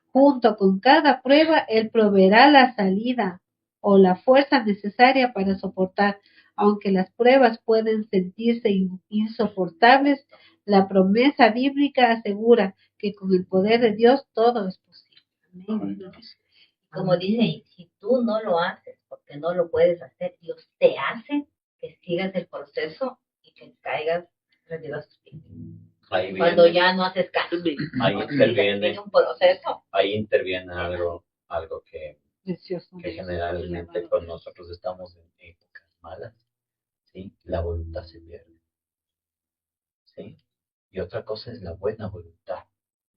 junto con cada prueba, Él proveerá la salida o la fuerza necesaria para soportar. Aunque las pruebas pueden sentirse insoportables, la promesa bíblica asegura que con el poder de Dios todo es posible. Amén. Como dice, si tú no lo haces porque no lo puedes hacer, Dios te hace que sigas el proceso y que caigas rendido a sus pies. Cuando ya no haces caso. Ahí interviene algo que generalmente con nosotros estamos en épocas malas. ¿Sí? La voluntad se pierde. ¿Sí? Y otra cosa es la buena voluntad,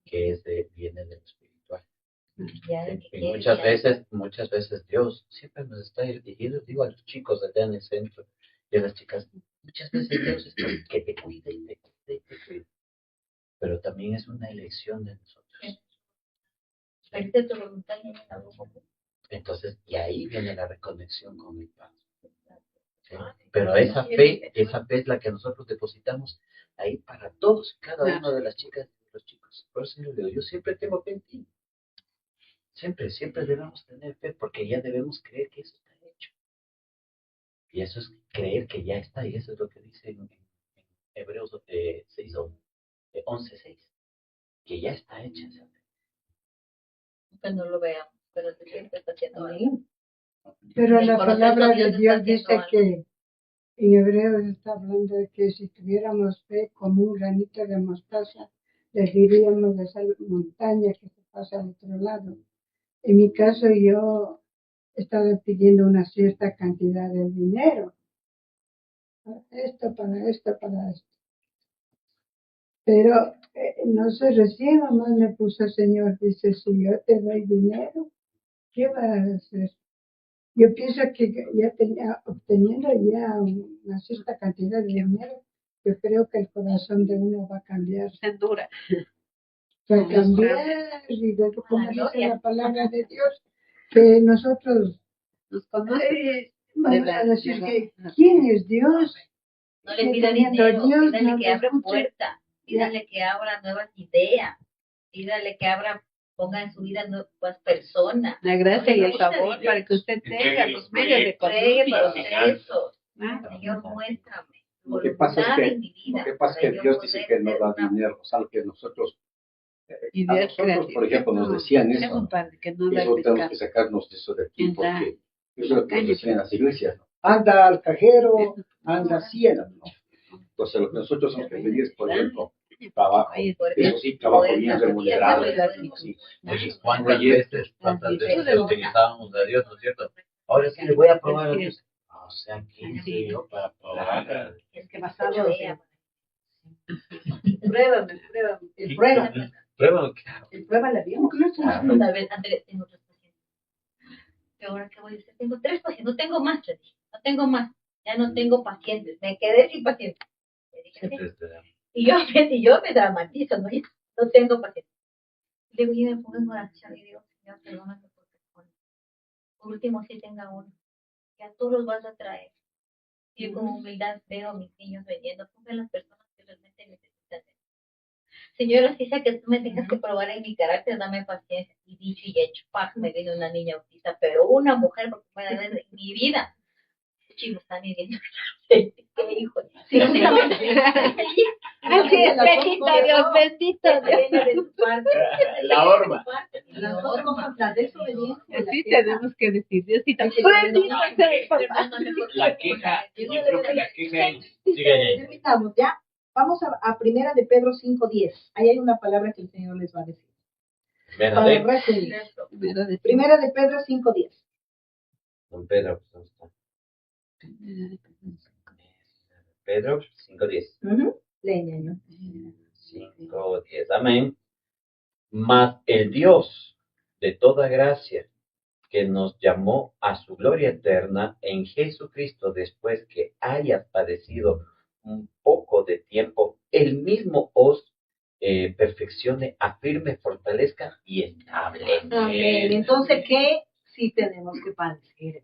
que viene de lo espiritual. ¿Sí? Y muchas veces Dios siempre nos está dirigiendo, digo a los chicos allá en el centro y a las chicas, muchas veces Dios está que te cuide y te cuide y te cuide. Pero también es una elección de nosotros. Entonces, y ahí viene la reconexión con el Padre. ¿Sí? Pero esa fe es la que nosotros depositamos ahí para todos, cada una de las chicas y de los chicos. Por eso yo digo, yo siempre tengo fe en ti. Siempre debemos tener fe, porque ya debemos creer que eso está hecho. Y eso es creer que ya está, y eso es lo que dice en Hebreos 11:6, que ya está hecha esa fe. Que no lo veamos, pero siempre está haciendo algo. Pero la palabra de Dios dice que en Hebreos está hablando de que si tuviéramos fe como un granito de mostaza, les diríamos de esa montaña que se pasa al otro lado. En mi caso, yo estaba pidiendo una cierta cantidad de dinero. Para esto. Pero no se recibe, más me puso el Señor. Dice, si yo te doy dinero, ¿qué vas a hacer? Yo pienso que ya obteniendo ya una cierta cantidad de dinero, yo creo que el corazón de uno va a cambiar. Se dura. Va a cambiar, y luego como dice la palabra de Dios, que nosotros nos conocen. Vamos a decir que ¿quién es Dios? No le pida dinero, pídale que abra puertas, pídale que abra nuevas ideas, pídale que ponga en su vida nuevas personas. La gracia y el favor para que usted tenga los medios de procesos. Señor, muéstrame. Lo que pasa es que Dios dice que no da dinero, o sea, que nosotros, a nosotros, por ejemplo, nos decían eso, eso tenemos que sacarnos de eso de aquí, porque eso es lo que nos decían en las iglesias, ¿no? Anda al cajero, anda así, ¿no? Entonces, lo que nosotros tenemos que pedir es, por ejemplo, trabajo, eso sí, trabajo bien remunerado. ¿Cuántas veces utilizábamos a Dios, no es cierto? ahora sí le voy a probar. O sea, ¿quién soy yo para probar? Es que basado en... Pruébame. El prueba. Pruébame. El prueba la dio. Una vez, Andrés, tengo 3 pacientes. ¿Y ahora qué voy a hacer? Tengo 3 pacientes, no tengo más, le dije. No tengo más. Ya no tengo pacientes. Me quedé sin pacientes. Le dije, y yo me dramatizo, ¿no? No tengo pacientes. Y luego yo me pongo en oración y digo, Señor, perdóname por último si tenga uno. Ya tú los vas a traer. Y yo con humildad veo a mis niños vendiendo, pongo a las personas que realmente necesitan. Señora, si sea que tú me tengas que probar en mi carácter, dame paciencia. Y dicho y hecho, ¡pah! Me viene una niña autista, pero una mujer, porque puede haber en mi vida. Chicos, están viviendo. ¿Qué hijo? Sí, Bendito Dios, bendito Dios. La horma. Las dos cosas, la desobediencia. Así tenemos que decir, Diosito, bendito sea el papá. La queja, yo creo que la queja es... Permitamos, ya. Vamos a Primera de Pedro 5:10. Ahí hay una palabra que el Señor les va a decir. Para resumir. Primera de Pedro 5:10. Don Pedro, ¿dónde está? Pedro 5:10. Leña, ¿no? 5:10. Amén. Mas el Dios de toda gracia, que nos llamó a su gloria eterna en Jesucristo después que hayas padecido un poco de tiempo, Él mismo os perfeccione, afirme, fortalezca y establezca. Amén. Entonces, ¿qué sí tenemos que padecer?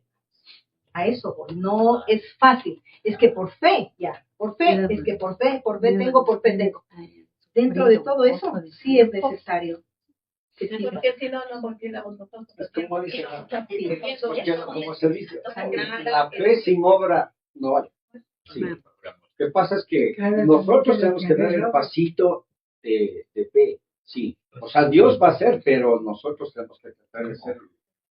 A eso voy. No es fácil. Es que por fe, ya. Por fe, es que por fe tengo. Dentro de todo eso, sí es necesario. Porque si no, no volviéramos nosotros. Es como dice, como se dice, la fe sin obra no vale. Sí. Lo que pasa es que nosotros tenemos que dar el pasito de fe, sí. O sea, Dios va a hacer, pero nosotros tenemos que tratar de hacerlo.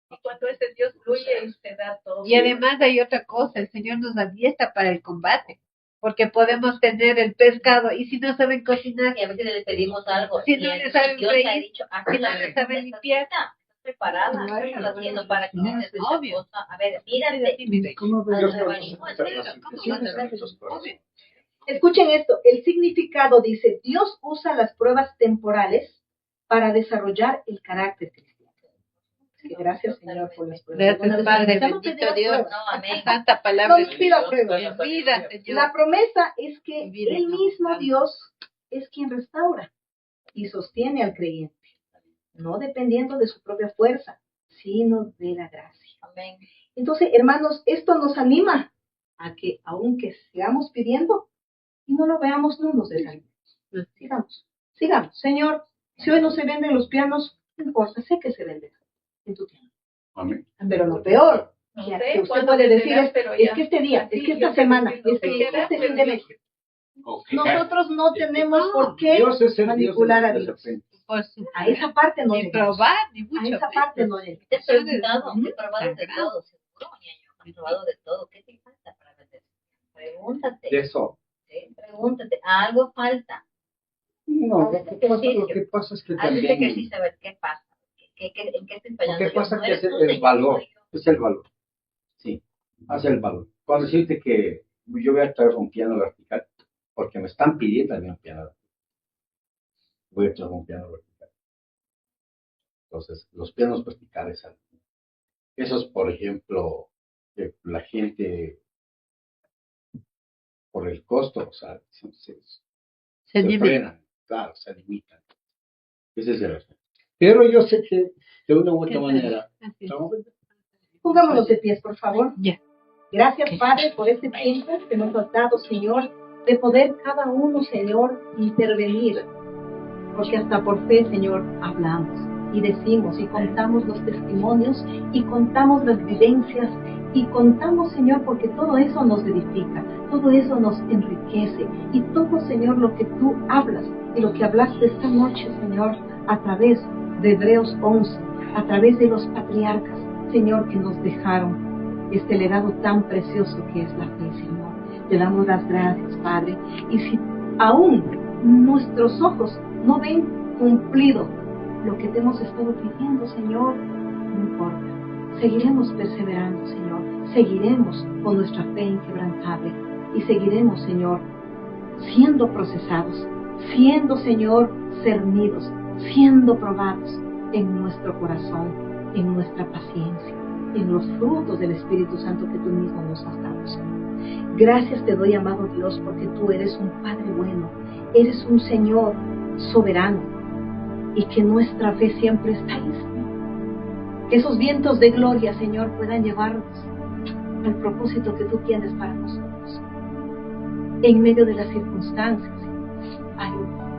Y cuando ese Dios fluye, usted da todo. Y además hay otra cosa, el Señor nos adiestra para el combate, porque podemos tener el pescado y si no saben cocinar, Y a veces le pedimos algo. si no le saben Dios le ha freír, dicho, si no le saben limpiar, estás preparada, ¿qué estás haciendo para que hagas esa obvio. cosa? A ver, mírate. ¿Cómo Dios ves? conoce las intenciones de nuestros corazones. Escuchen esto. El significado dice, Dios usa las pruebas temporales para desarrollar el carácter cristiano. Que gracias, Señor, por las pruebas. Gracias, Padre, necesitamos bendito tener Dios. pruebas. No, amén. Santa palabra No nos pida pruebas. en vida, Señor. La promesa es que Vida el mismo abundante. Dios es quien restaura y sostiene al creyente, no dependiendo de su propia fuerza, sino de la gracia. Amén. Entonces, hermanos, esto nos anima a que, aunque sigamos pidiendo y no lo veamos, no nos desanimemos. Sigamos. Señor, si hoy no se venden los pianos, no importa, sé que se venden en tu tiempo. Amén. Pero lo peor No que sé usted cuándo puede decir será, es pero que ya. este día, Sí, es que yo esta semana, sé que es que este fin de mes. Okay. Nosotros no tenemos por qué Dios es el manipular a Dios de Dios. repente. Por su A esa parte no ni llegamos. probar, ni A mucho esa menos. parte no llegamos. Te he preguntado, he probado de todo, seguro, ñaño. He probado de todo. ¿Qué te falta para vender? Pregúntate. De eso. ¿Sí? Pregúntate. Algo falta. No, lo que pasa es que Haz ese también... ejercicio a ver qué pasa. ¿En qué estoy Lo fallando? que pasa No es que eres es tú, el Señor, valor. soy yo. Es el valor. Sí, hace el valor. Cuando decirte que yo voy a traer un piano vertical, porque me están pidiendo también un piano vertical. Voy a traer un piano vertical. Entonces, los pianos verticales, esos, por ejemplo, que la gente, por el costo, o sea, se frenan, claro, se limitan. Ese es el asunto. Pero yo sé que de una u otra manera, Así es. Pongámonos de pies, por favor. Ya. Gracias, Padre, por este tiempo que nos has dado, Señor, de poder cada uno, Señor, intervenir. Porque hasta por fe, Señor, hablamos y decimos y contamos los testimonios y contamos las vivencias y contamos, Señor, porque todo eso nos edifica, todo eso nos enriquece y todo, Señor, lo que tú hablas y lo que hablaste esta noche, Señor, a través de Hebreos 11, a través de los patriarcas, Señor, que nos dejaron este legado tan precioso que es la fe, Señor. Te damos las gracias, Padre. Y si aún nuestros ojos no ven cumplido lo que te hemos estado pidiendo, Señor, no importa. seguiremos perseverando, Señor. Seguiremos con nuestra fe inquebrantable y seguiremos, Señor, siendo procesados, siendo, Señor, cernidos, siendo probados en nuestro corazón, en nuestra paciencia, en los frutos del Espíritu Santo que tú mismo nos has dado, Señor. Gracias te doy, amado Dios, porque tú eres un Padre bueno, eres un Señor soberano y que nuestra fe siempre está ahí, Señor. Que esos vientos de gloria, Señor, puedan llevarnos al propósito que tú tienes para nosotros. En medio de las circunstancias, ayúdanos.